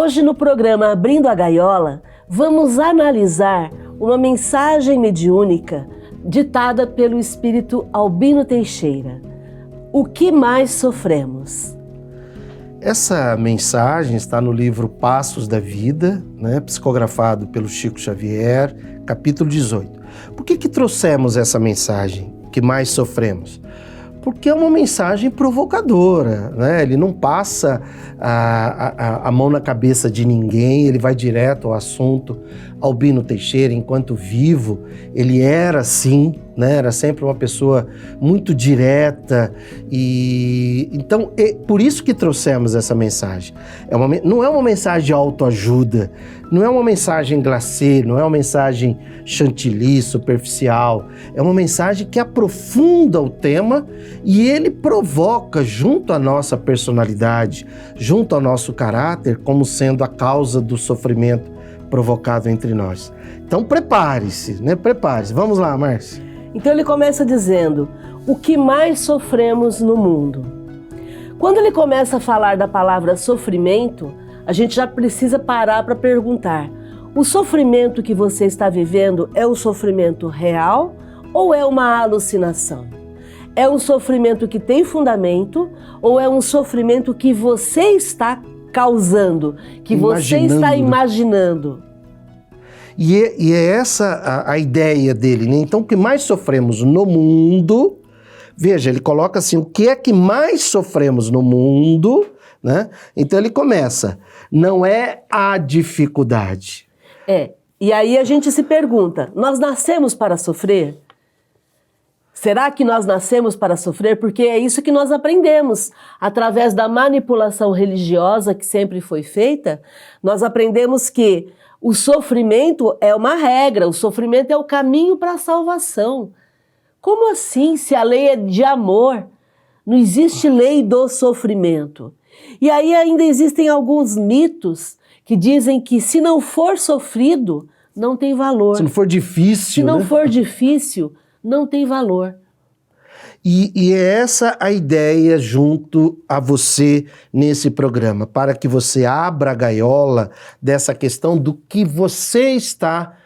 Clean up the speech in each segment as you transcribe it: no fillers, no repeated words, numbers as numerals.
Hoje no programa Abrindo a Gaiola, vamos analisar uma mensagem mediúnica ditada pelo espírito Albino Teixeira. O que mais sofremos? Essa mensagem está no livro Passos da Vida, psicografado pelo Chico Xavier, capítulo 18. Por que trouxemos essa mensagem, que mais sofremos? Porque é uma mensagem provocadora, Ele não passa a mão na cabeça de ninguém, ele vai direto ao assunto. Albino Teixeira, enquanto vivo, ele era assim, Era sempre uma pessoa muito direta e então por isso que trouxemos essa mensagem. Não é uma mensagem de autoajuda, não é uma mensagem glacê, não é uma mensagem chantilly, superficial. É uma mensagem que aprofunda o tema e ele provoca junto à nossa personalidade, junto ao nosso caráter, como sendo a causa do sofrimento provocado entre nós. Então prepare-se, Prepare-se. Vamos lá, Márcia. Então ele começa dizendo, o que mais sofremos no mundo? Quando ele começa a falar da palavra sofrimento, a gente já precisa parar para perguntar, o sofrimento que você está vivendo é um sofrimento real ou é uma alucinação? É um sofrimento que tem fundamento ou é um sofrimento que você está causando, que você está imaginando? E é essa a ideia dele, Então, o que mais sofremos no mundo, veja, ele coloca assim, o que é que mais sofremos no mundo, Então ele começa, não é a dificuldade. E aí a gente se pergunta, nós nascemos para sofrer? Será que nós nascemos para sofrer? Porque é isso que nós aprendemos. Através da manipulação religiosa que sempre foi feita, nós aprendemos que o sofrimento é uma regra, o sofrimento é o caminho para a salvação. Como assim, se a lei é de amor? Não existe lei do sofrimento. E aí ainda existem alguns mitos que dizem que se não for sofrido, não tem valor. Se não for difícil, Se não for difícil, não tem valor. E é essa a ideia junto a você nesse programa, para que você abra a gaiola dessa questão do que você está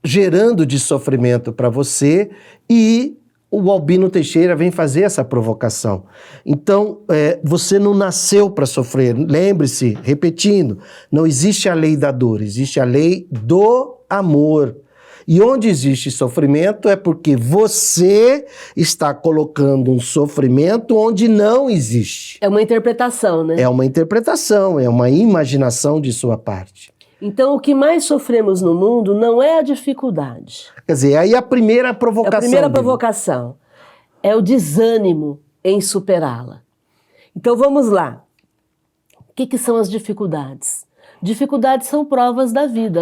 gerando de sofrimento para você e o Albino Teixeira vem fazer essa provocação. Então, você não nasceu para sofrer. Lembre-se, repetindo, não existe a lei da dor, existe a lei do amor. E onde existe sofrimento é porque você está colocando um sofrimento onde não existe. É uma interpretação, É uma interpretação, é uma imaginação de sua parte. Então, o que mais sofremos no mundo não é a dificuldade. Quer dizer, aí a primeira provocação. A primeira provocação é o desânimo em superá-la. Então, vamos lá. O que são as dificuldades? Dificuldades são provas da vida.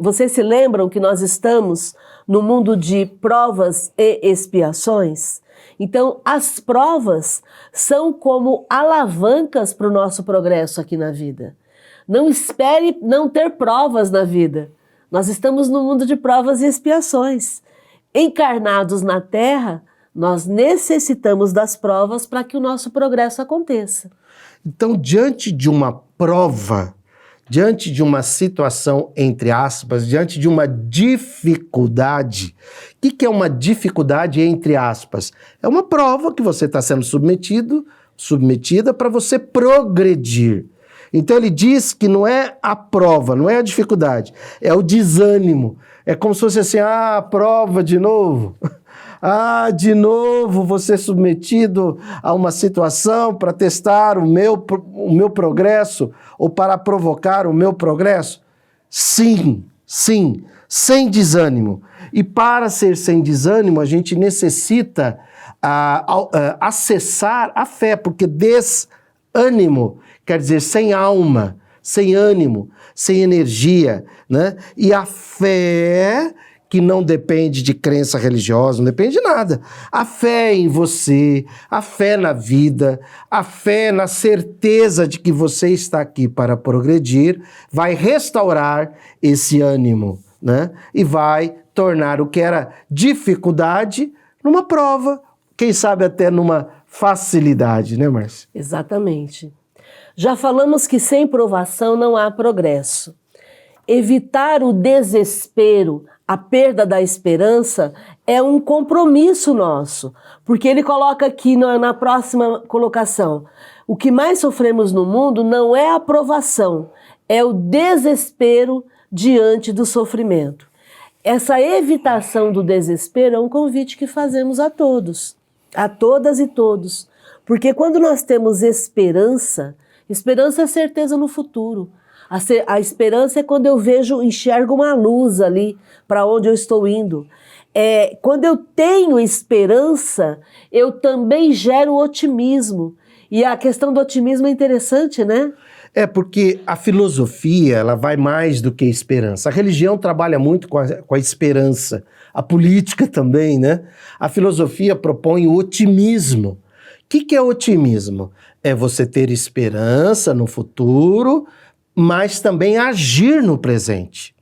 Vocês se lembram que nós estamos no mundo de provas e expiações? Então, as provas são como alavancas para o nosso progresso aqui na vida. Não espere não ter provas na vida. Nós estamos no mundo de provas e expiações. Encarnados na Terra, nós necessitamos das provas para que o nosso progresso aconteça. Então, diante de uma prova, diante de uma situação, entre aspas, diante de uma dificuldade. O que é uma dificuldade, entre aspas? É uma prova que você está sendo submetida para você progredir. Então ele diz que não é a prova, não é a dificuldade, é o desânimo. É como se fosse assim, prova de novo. De novo você submetido a uma situação para testar o meu progresso ou para provocar o meu progresso? Sim, sem desânimo. E para ser sem desânimo, a gente necessita acessar a fé, porque desânimo quer dizer sem alma, sem ânimo, sem energia, E a fé, que não depende de crença religiosa, não depende de nada. A fé em você, a fé na vida, a fé na certeza de que você está aqui para progredir, vai restaurar esse ânimo, E vai tornar o que era dificuldade numa prova, quem sabe até numa facilidade, Márcia? Exatamente. Já falamos que sem provação não há progresso. Evitar o desespero, a perda da esperança, é um compromisso nosso, porque ele coloca aqui na próxima colocação: o que mais sofremos no mundo não é a provação, é o desespero diante do sofrimento. Essa evitação do desespero é um convite que fazemos a todos, a todas e todos, porque quando nós temos esperança, esperança é certeza no futuro. A esperança é quando eu enxergo uma luz ali para onde eu estou indo. Quando eu tenho esperança, eu também gero otimismo. E a questão do otimismo é interessante, né? Porque a filosofia, ela vai mais do que a esperança. A religião trabalha muito com a esperança. A política também, né? A filosofia propõe o otimismo. O que é otimismo? É você ter esperança no futuro, mas também agir no presente.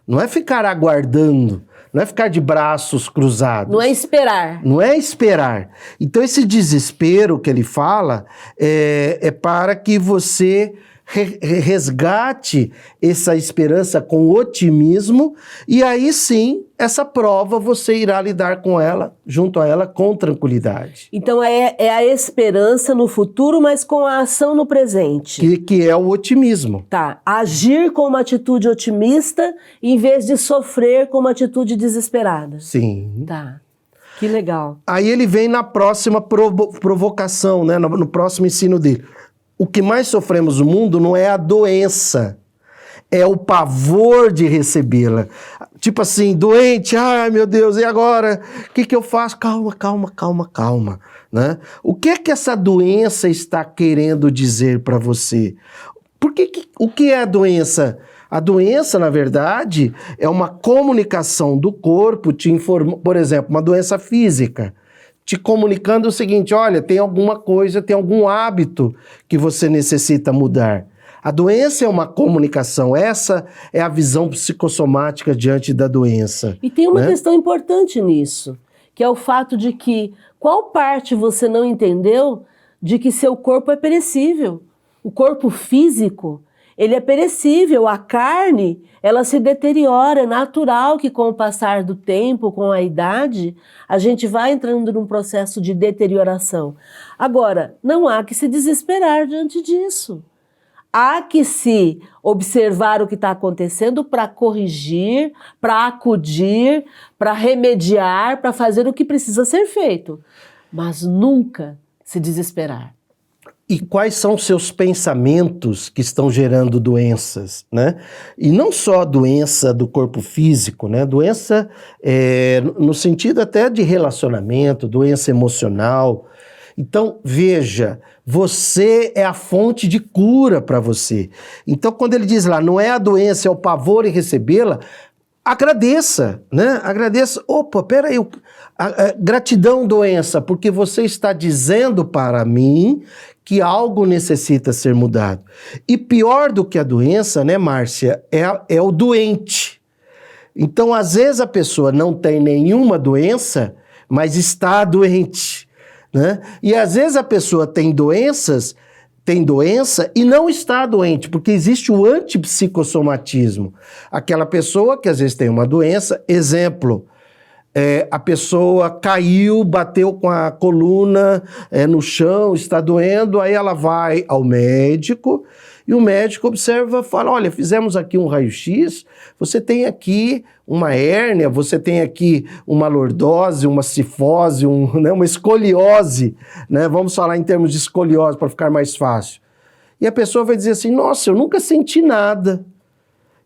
Não é ficar aguardando, não é ficar de braços cruzados. Não é esperar. Não é esperar. Então esse desespero que ele fala é para que você resgate essa esperança com otimismo, e aí sim, essa prova você irá lidar com ela, junto a ela, com tranquilidade. Então é a esperança no futuro, mas com a ação no presente. Que é o otimismo. Tá, agir com uma atitude otimista, em vez de sofrer com uma atitude desesperada. Sim. Tá, que legal. Aí ele vem na próxima provocação, né? No próximo ensino dele. O que mais sofremos no mundo não é a doença, é o pavor de recebê-la. Tipo assim, doente, ai meu Deus, e agora? O que eu faço? Calma. Né? O que é que essa doença está querendo dizer para você? O que é a doença? A doença, na verdade, é uma comunicação do corpo te informando, por exemplo, uma doença física, te comunicando o seguinte: olha, tem alguma coisa, tem algum hábito que você necessita mudar. A doença é uma comunicação, essa é a visão psicossomática diante da doença. E tem uma questão importante nisso, que é o fato de que qual parte você não entendeu de que seu corpo é perecível? O corpo físico, ele é perecível, a carne, ela se deteriora, é natural que com o passar do tempo, com a idade, a gente vai entrando num processo de deterioração. Agora, não há que se desesperar diante disso. Há que se observar o que está acontecendo para corrigir, para acudir, para remediar, para fazer o que precisa ser feito. Mas nunca se desesperar. E quais são seus pensamentos que estão gerando doenças, né? E não só doença do corpo físico, né? Doença no sentido até de relacionamento, doença emocional. Então, veja, você é a fonte de cura para você. Então, quando ele diz lá, não é a doença, é o pavor em recebê-la, agradeça, né? Agradeça. Opa, peraí, gratidão, doença, porque você está dizendo para mim que algo necessita ser mudado. E pior do que a doença, né, Márcia, é o doente. Então, às vezes a pessoa não tem nenhuma doença, mas está doente, né? E às vezes a pessoa tem doença e não está doente, porque existe o antipsicossomatismo. Aquela pessoa que às vezes tem uma doença, exemplo, a pessoa caiu, bateu com a coluna no chão, está doendo, aí ela vai ao médico e o médico observa e fala: olha, fizemos aqui um raio-x, você tem aqui uma hérnia, você tem aqui uma lordose, uma cifose, uma escoliose, né? Vamos falar em termos de escoliose para ficar mais fácil. E a pessoa vai dizer assim: nossa, eu nunca senti nada.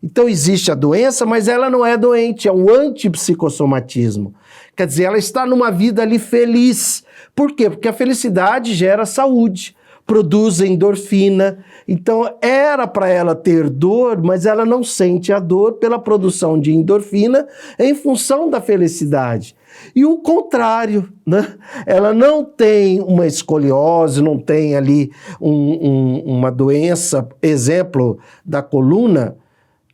Então existe a doença, mas ela não é doente, é um antipsicossomatismo. Quer dizer, ela está numa vida ali feliz. Por quê? Porque a felicidade gera saúde, produz endorfina. Então era para ela ter dor, mas ela não sente a dor pela produção de endorfina em função da felicidade. E o contrário, né? Ela não tem uma escoliose, não tem ali uma doença, exemplo da coluna.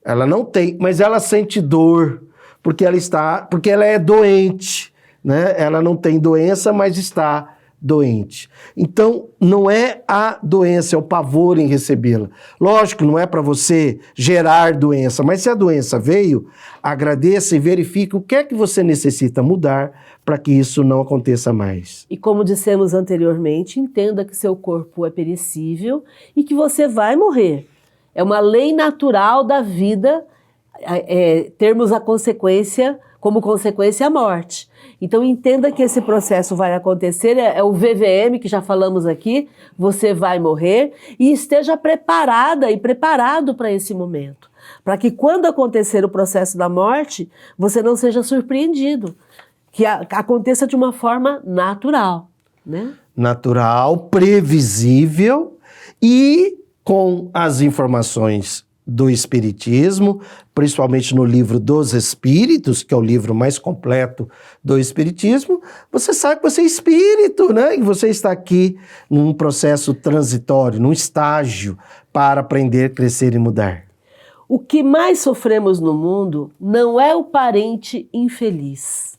Ela não tem, mas ela sente dor, porque ela é doente, né? Ela não tem doença, mas está doente. Então, não é a doença, é o pavor em recebê-la. Lógico, não é para você gerar doença, mas se a doença veio, agradeça e verifique o que é que você necessita mudar para que isso não aconteça mais. E como dissemos anteriormente, entenda que seu corpo é perecível e que você vai morrer. É uma lei natural da vida termos a consequência, como consequência a morte. Então entenda que esse processo vai acontecer, é o VVM que já falamos aqui, você vai morrer, e esteja preparada e preparado para esse momento. Para que quando acontecer o processo da morte, você não seja surpreendido. Que aconteça de uma forma natural, né? Natural, previsível e com as informações do Espiritismo, principalmente no livro dos Espíritos, que é o livro mais completo do Espiritismo, você sabe que você é espírito, né? E você está aqui num processo transitório, num estágio para aprender, crescer e mudar. O que mais sofremos no mundo não é o parente infeliz.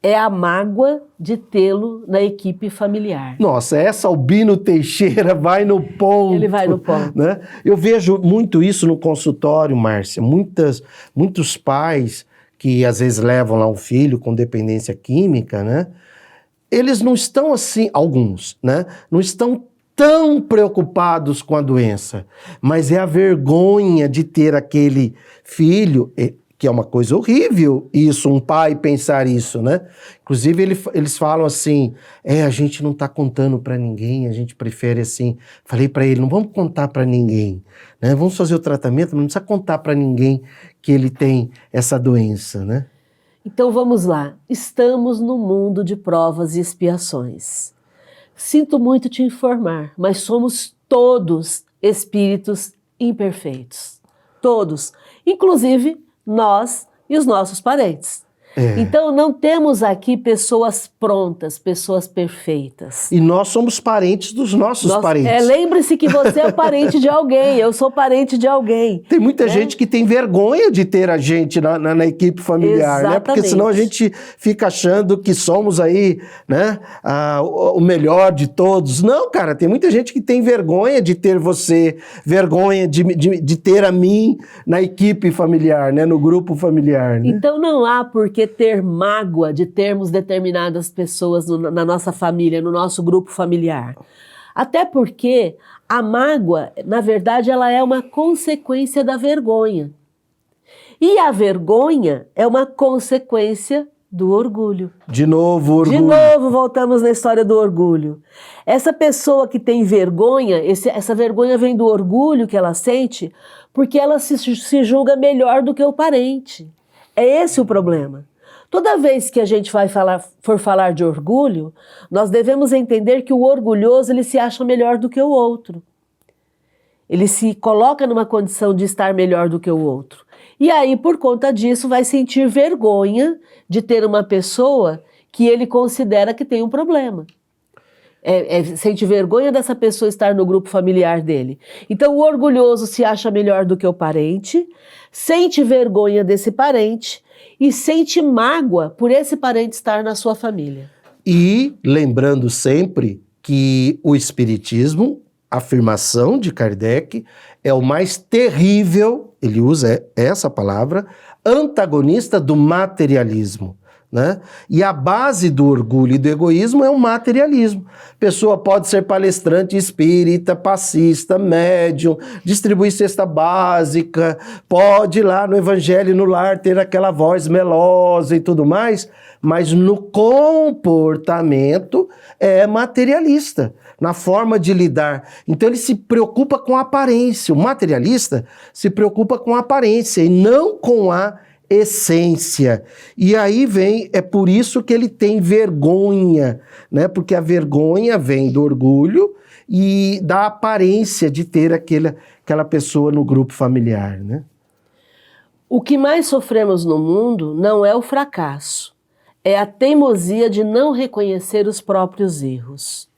É a mágoa de tê-lo na equipe familiar. Nossa, essa Albino Teixeira vai no ponto. Ele vai no ponto. Né? Eu vejo muito isso no consultório, Márcia. Muitos pais que às vezes levam lá um filho com dependência química, né? Eles não estão assim, alguns, né? Não estão tão preocupados com a doença, mas é a vergonha de ter aquele filho, que é uma coisa horrível isso, um pai pensar isso, né? Inclusive eles falam assim, a gente não tá contando para ninguém, a gente prefere assim, falei para ele, não vamos contar para ninguém, né? Vamos fazer o tratamento, não precisa contar para ninguém que ele tem essa doença, né? Então vamos lá, estamos no mundo de provas e expiações. Sinto muito te informar, mas somos todos espíritos imperfeitos. Todos, inclusive nós e os nossos parentes. Então não temos aqui pessoas prontas, pessoas perfeitas. E nós somos parentes dos nossos parentes. Lembre-se que você é parente de alguém, eu sou parente de alguém. Tem muita gente que tem vergonha de ter a gente na equipe familiar, né? Porque senão a gente fica achando que somos aí, né, o melhor de todos. Não, cara, tem muita gente que tem vergonha de ter você, vergonha de ter a mim na equipe familiar, né, no grupo familiar. Né? Então não há por que ter mágoa de termos determinadas pessoas na nossa família, no nosso grupo familiar. Até porque a mágoa, na verdade, ela é uma consequência da vergonha. E a vergonha é uma consequência do orgulho. De novo, orgulho. De novo, voltamos na história do orgulho. Essa pessoa que tem vergonha, essa vergonha vem do orgulho que ela sente, porque ela se julga melhor do que o parente. É esse o problema. Toda vez que a gente for falar de orgulho, nós devemos entender que o orgulhoso ele se acha melhor do que o outro. Ele se coloca numa condição de estar melhor do que o outro. E aí, por conta disso, vai sentir vergonha de ter uma pessoa que ele considera que tem um problema. Sente vergonha dessa pessoa estar no grupo familiar dele. Então, o orgulhoso se acha melhor do que o parente, sente vergonha desse parente e sente mágoa por esse parente estar na sua família. E lembrando sempre que o Espiritismo, a afirmação de Kardec, é o mais terrível, ele usa essa palavra, antagonista do materialismo. Né? E a base do orgulho e do egoísmo é o materialismo. A pessoa pode ser palestrante espírita, passista, médium, distribuir cesta básica, pode ir lá no Evangelho no Lar ter aquela voz melosa e tudo mais, mas no comportamento é materialista, na forma de lidar. Então ele se preocupa com a aparência. O materialista se preocupa com a aparência e não com a essência. E aí é por isso que ele tem vergonha, né? Porque a vergonha vem do orgulho e da aparência de ter aquela pessoa no grupo familiar, né? O que mais sofremos no mundo não é o fracasso, é a teimosia de não reconhecer os próprios erros.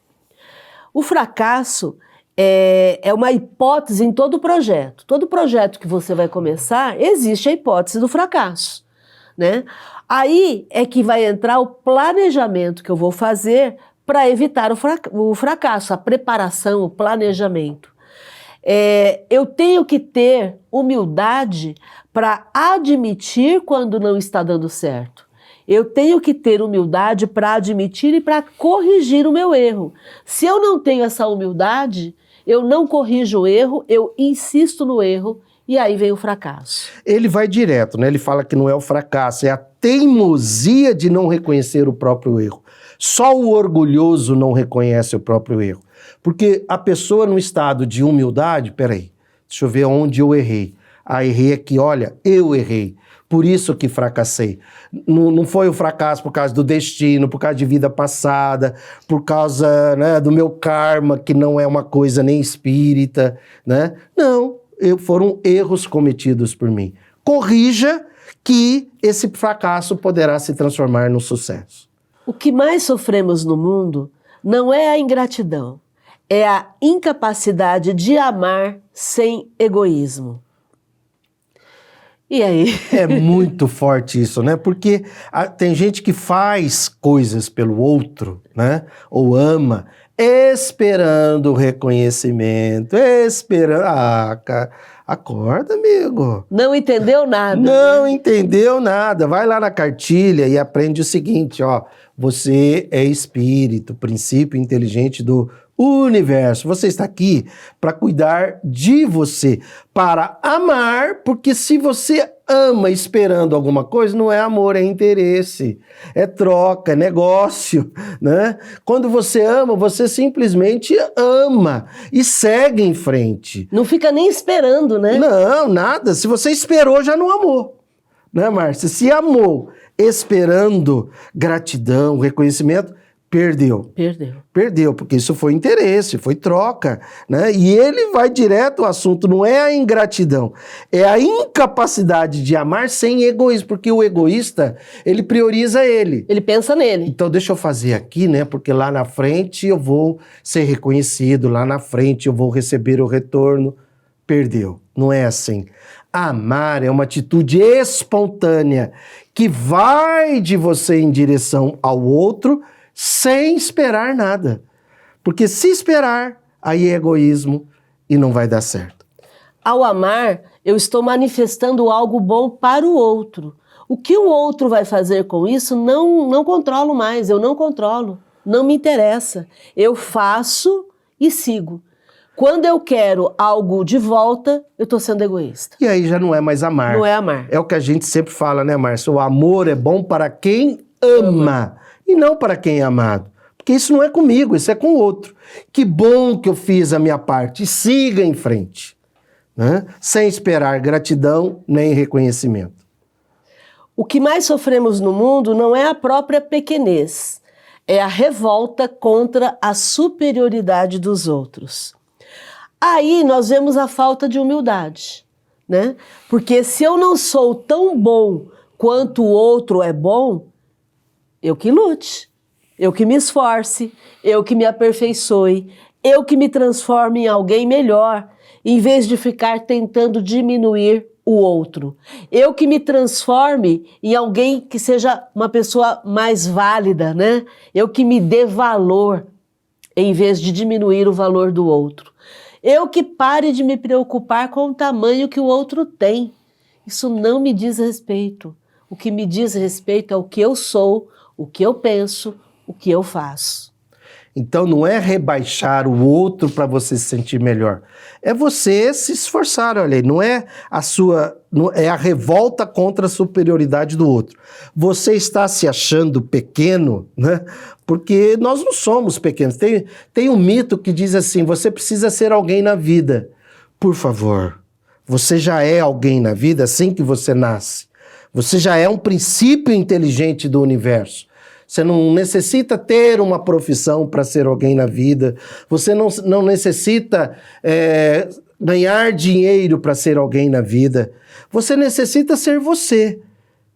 O fracasso é uma hipótese em todo projeto. Todo projeto que você vai começar, existe a hipótese do fracasso, né? Aí é que vai entrar o planejamento que eu vou fazer para evitar o fracasso, a preparação, o planejamento. Eu tenho que ter humildade para admitir quando não está dando certo. Eu tenho que ter humildade para admitir e para corrigir o meu erro. Se eu não tenho essa humildade, eu não corrijo o erro, eu insisto no erro e aí vem o fracasso. Ele vai direto, né? Ele fala que não é o fracasso, é a teimosia de não reconhecer o próprio erro. Só o orgulhoso não reconhece o próprio erro. Porque a pessoa no estado de humildade, peraí, deixa eu ver onde eu errei. Errei aqui, olha, eu errei. Por isso que fracassei. Não foi o fracasso por causa do destino, por causa de vida passada, por causa, né, do meu karma, que não é uma coisa nem espírita, né? Não, foram erros cometidos por mim. Corrija que esse fracasso poderá se transformar no sucesso. O que mais sofremos no mundo não é a ingratidão, é a incapacidade de amar sem egoísmo. E aí? É muito forte isso, né? Porque tem gente que faz coisas pelo outro, né? Ou ama, esperando o reconhecimento, esperando... cara, acorda, amigo. Não entendeu nada. Não entendeu nada. Vai lá na cartilha e aprende o seguinte, ó. Você é espírito, princípio inteligente do universo. Você está aqui para cuidar de você, para amar, porque se você ama esperando alguma coisa, não é amor, é interesse, é troca, é negócio, né? Quando você ama, você simplesmente ama e segue em frente. Não fica nem esperando, né? Não, nada. Se você esperou, já não amou, né, Márcia? Se amou esperando gratidão, reconhecimento, perdeu. Perdeu, porque isso foi interesse, foi troca, né? E ele vai direto ao assunto, não é a ingratidão, é a incapacidade de amar sem egoísmo, porque o egoísta, ele prioriza ele. Ele pensa nele. Então deixa eu fazer aqui, né? Porque lá na frente eu vou ser reconhecido, lá na frente eu vou receber o retorno. Perdeu. Não é assim. Amar é uma atitude espontânea que vai de você em direção ao outro sem esperar nada. Porque se esperar, aí é egoísmo e não vai dar certo. Ao amar, eu estou manifestando algo bom para o outro. O que o outro vai fazer com isso, não controlo mais, eu não controlo, não me interessa. Eu faço e sigo. Quando eu quero algo de volta, eu estou sendo egoísta. E aí já não é mais amar. Não é amar. É o que a gente sempre fala, né, Márcia? O amor é bom para quem ama. E não para quem é amado. Porque isso não é comigo, isso é com o outro. Que bom que eu fiz a minha parte. Siga em frente, né? Sem esperar gratidão nem reconhecimento. O que mais sofremos no mundo não é a própria pequenez, é a revolta contra a superioridade dos outros. Aí nós vemos a falta de humildade, né? Porque se eu não sou tão bom quanto o outro é bom, eu que lute, eu que me esforce, eu que me aperfeiçoe, eu que me transforme em alguém melhor, em vez de ficar tentando diminuir o outro. Eu que me transforme em alguém que seja uma pessoa mais válida, né? Eu que me dê valor, em vez de diminuir o valor do outro. Eu que pare de me preocupar com o tamanho que o outro tem. Isso não me diz respeito. O que me diz respeito é o que eu sou, o que eu penso, o que eu faço. Então não é rebaixar o outro para você se sentir melhor. É você se esforçar, olha aí, não é a revolta contra a superioridade do outro. Você está se achando pequeno, né? Porque nós não somos pequenos. Tem um mito que diz assim, você precisa ser alguém na vida. Por favor, você já é alguém na vida assim que você nasce. Você já é um princípio inteligente do universo. Você não necessita ter uma profissão para ser alguém na vida. Você não necessita ganhar dinheiro para ser alguém na vida. Você necessita ser você,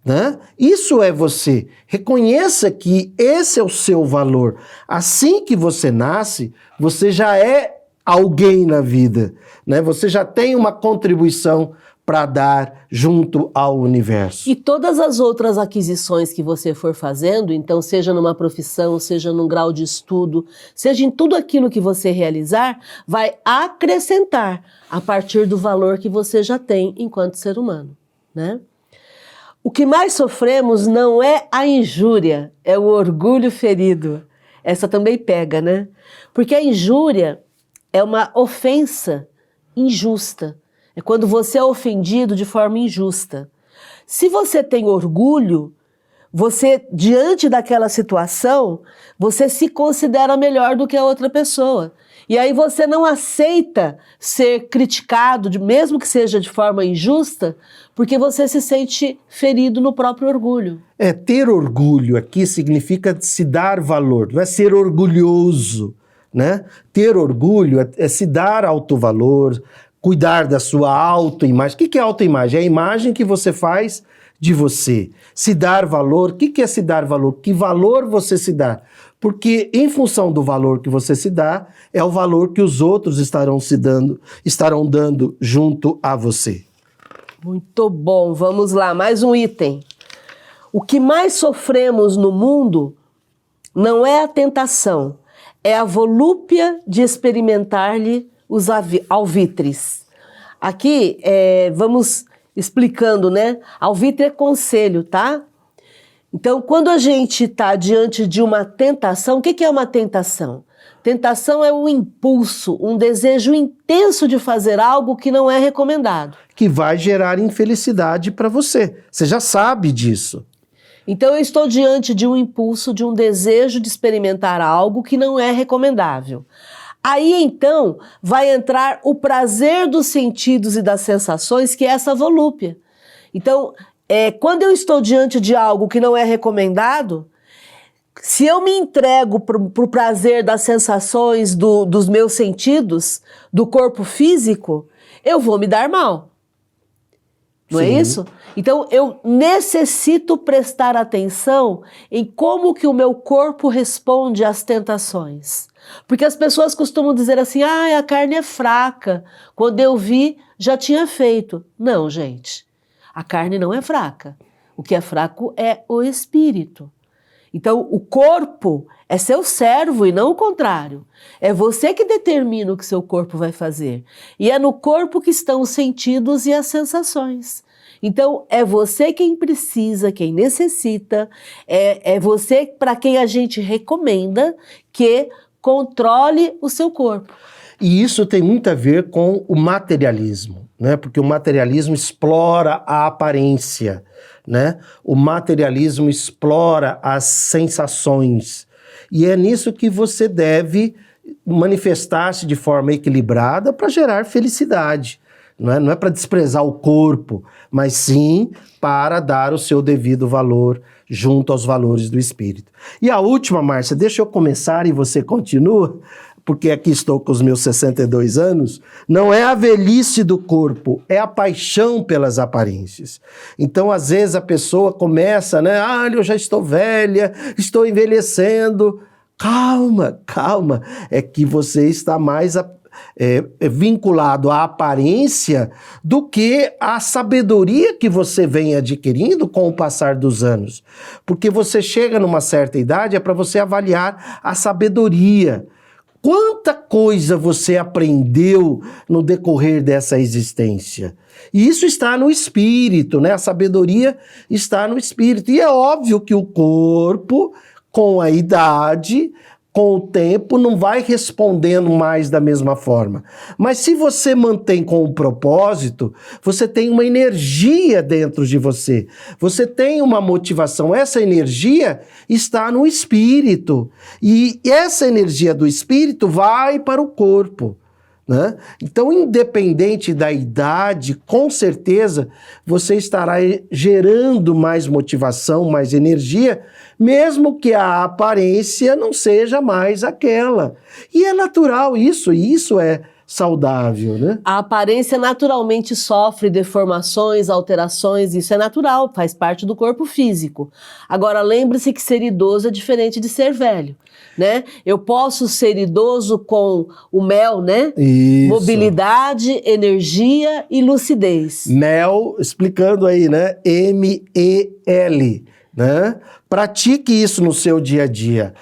né? Isso é você. Reconheça que esse é o seu valor. Assim que você nasce, você já é alguém na vida, né? Você já tem uma contribuição para dar junto ao universo. E todas as outras aquisições que você for fazendo, então seja numa profissão, seja num grau de estudo, seja em tudo aquilo que você realizar, vai acrescentar a partir do valor que você já tem enquanto ser humano, né? O que mais sofremos não é a injúria, é o orgulho ferido. Essa também pega, né? Porque a injúria é uma ofensa injusta. É quando você é ofendido de forma injusta. Se você tem orgulho, você, diante daquela situação, você se considera melhor do que a outra pessoa. E aí você não aceita ser criticado, mesmo que seja de forma injusta, porque você se sente ferido no próprio orgulho. Ter orgulho aqui significa se dar valor, não é ser orgulhoso, né? Ter orgulho é se dar autovalor, cuidar da sua autoimagem. O que é autoimagem? É a imagem que você faz de você. Se dar valor, o que é se dar valor? Que valor você se dá? Porque em função do valor que você se dá, é o valor que os outros estarão dando junto a você. Muito bom, vamos lá, mais um item. O que mais sofremos no mundo não é a tentação, é a volúpia de experimentar-lhe os alvitres. Aqui, vamos explicando, né? Alvitre é conselho, tá? Então, quando a gente está diante de uma tentação, o que é uma tentação? Tentação é um impulso, um desejo intenso de fazer algo que não é recomendado. Que vai gerar infelicidade para você. Você já sabe disso. Então eu estou diante de um impulso, de um desejo de experimentar algo que não é recomendável. Aí então vai entrar o prazer dos sentidos e das sensações, que é essa volúpia. Então, quando eu estou diante de algo que não é recomendado, se eu me entrego para o prazer das sensações dos meus sentidos, do corpo físico, eu vou me dar mal. Não é isso? Então, eu necessito prestar atenção em como que o meu corpo responde às tentações. Porque as pessoas costumam dizer assim, a carne é fraca. Quando eu vi, já tinha feito. Não, gente. A carne não é fraca. O que é fraco é o espírito. Então, o corpo é seu servo e não o contrário. É você que determina o que seu corpo vai fazer. E é no corpo que estão os sentidos e as sensações. Então, é você quem precisa, quem necessita, é você para quem a gente recomenda que controle o seu corpo. E isso tem muito a ver com o materialismo, né? Porque o materialismo explora a aparência, né? O materialismo explora as sensações. E é nisso que você deve manifestar-se de forma equilibrada para gerar felicidade. Não é para desprezar o corpo, mas sim para dar o seu devido valor junto aos valores do espírito. E a última, Márcia, deixa eu começar e você continua, porque aqui estou com os meus 62 anos, não é a velhice do corpo, é a paixão pelas aparências. Então, às vezes, a pessoa começa, né? Eu já estou velha, estou envelhecendo. Calma, calma, é que você está mais vinculado à aparência do que à sabedoria que você vem adquirindo com o passar dos anos. Porque você chega numa certa idade, é para você avaliar a sabedoria. Quanta coisa você aprendeu no decorrer dessa existência? E isso está no espírito, né? A sabedoria está no espírito. E é óbvio que o corpo, com a idade, com o tempo, não vai respondendo mais da mesma forma. Mas se você mantém com o propósito, você tem uma energia dentro de você. Você tem uma motivação. Essa energia está no espírito. E essa energia do espírito vai para o corpo, né? Então, independente da idade, com certeza você estará gerando mais motivação, mais energia, mesmo que a aparência não seja mais aquela. E é natural isso, e isso é saudável, né? A aparência naturalmente sofre deformações, alterações, isso é natural, faz parte do corpo físico. Agora, lembre-se que ser idoso é diferente de ser velho, né? Eu posso ser idoso com o mel, né? Isso. Mobilidade, energia e lucidez. MEL, explicando aí, né? MEL, né? Pratique isso no seu dia a dia.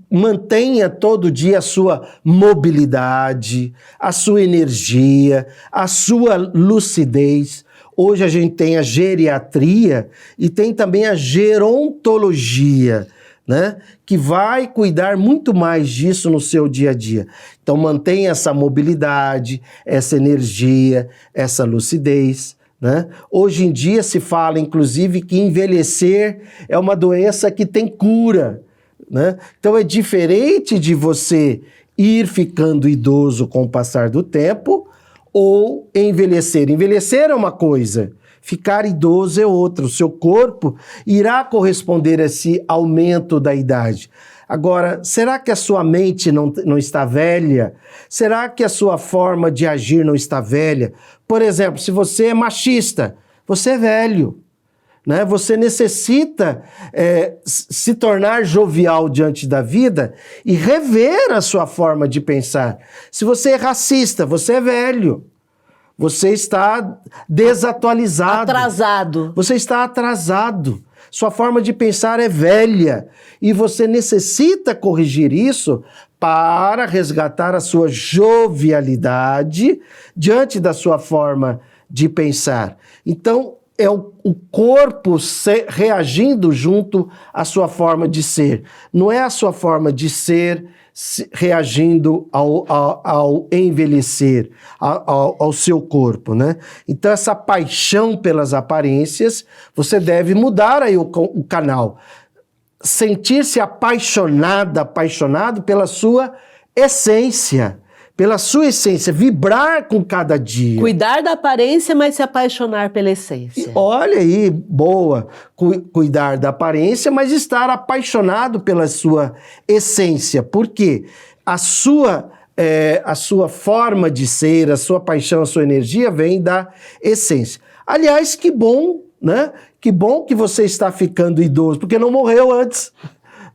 Mantenha todo dia a sua mobilidade, a sua energia, a sua lucidez. Hoje a gente tem a geriatria e tem também a gerontologia, né? Que vai cuidar muito mais disso no seu dia a dia. Então mantenha essa mobilidade, essa energia, essa lucidez, né? Hoje em dia se fala, inclusive, que envelhecer é uma doença que tem cura, né? Então é diferente de você ir ficando idoso com o passar do tempo ou envelhecer. Envelhecer é uma coisa, ficar idoso é outra. O seu corpo irá corresponder a esse aumento da idade. Agora, será que a sua mente não está velha? Será que a sua forma de agir não está velha? Por exemplo, se você é machista, você é velho, né? Você necessita se tornar jovial diante da vida e rever a sua forma de pensar. Se você é racista, você é velho. Você está desatualizado. Atrasado. Você está atrasado. Sua forma de pensar é velha e você necessita corrigir isso para resgatar a sua jovialidade diante da sua forma de pensar. Então, é o corpo reagindo junto à sua forma de ser. Não é a sua forma de ser reagindo ao envelhecer, ao seu corpo, né? Então, essa paixão pelas aparências, você deve mudar aí o canal. Sentir-se apaixonado pela sua essência, vibrar com cada dia. Cuidar da aparência, mas se apaixonar pela essência. Olha aí, boa. Cuidar da aparência, mas estar apaixonado pela sua essência. Por quê? A sua forma de ser, a sua paixão, a sua energia vem da essência. Aliás, que bom, né? Que bom que você está ficando idoso, porque não morreu antes.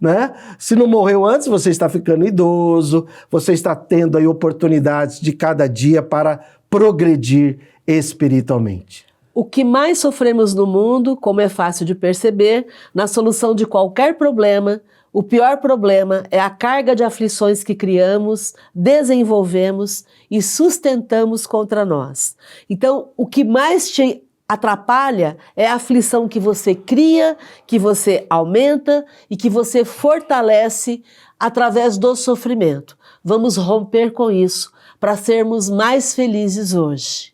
Né? Se não morreu antes, você está ficando idoso, você está tendo aí oportunidades de cada dia para progredir espiritualmente. O que mais sofremos no mundo, como é fácil de perceber, na solução de qualquer problema, o pior problema é a carga de aflições que criamos, desenvolvemos e sustentamos contra nós. Então, o que mais te atrapalha é a aflição que você cria, que você aumenta e que você fortalece através do sofrimento. Vamos romper com isso para sermos mais felizes hoje.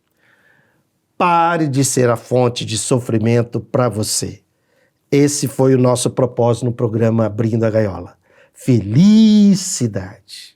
Pare de ser a fonte de sofrimento para você. Esse foi o nosso propósito no programa Abrindo a Gaiola. Felicidade!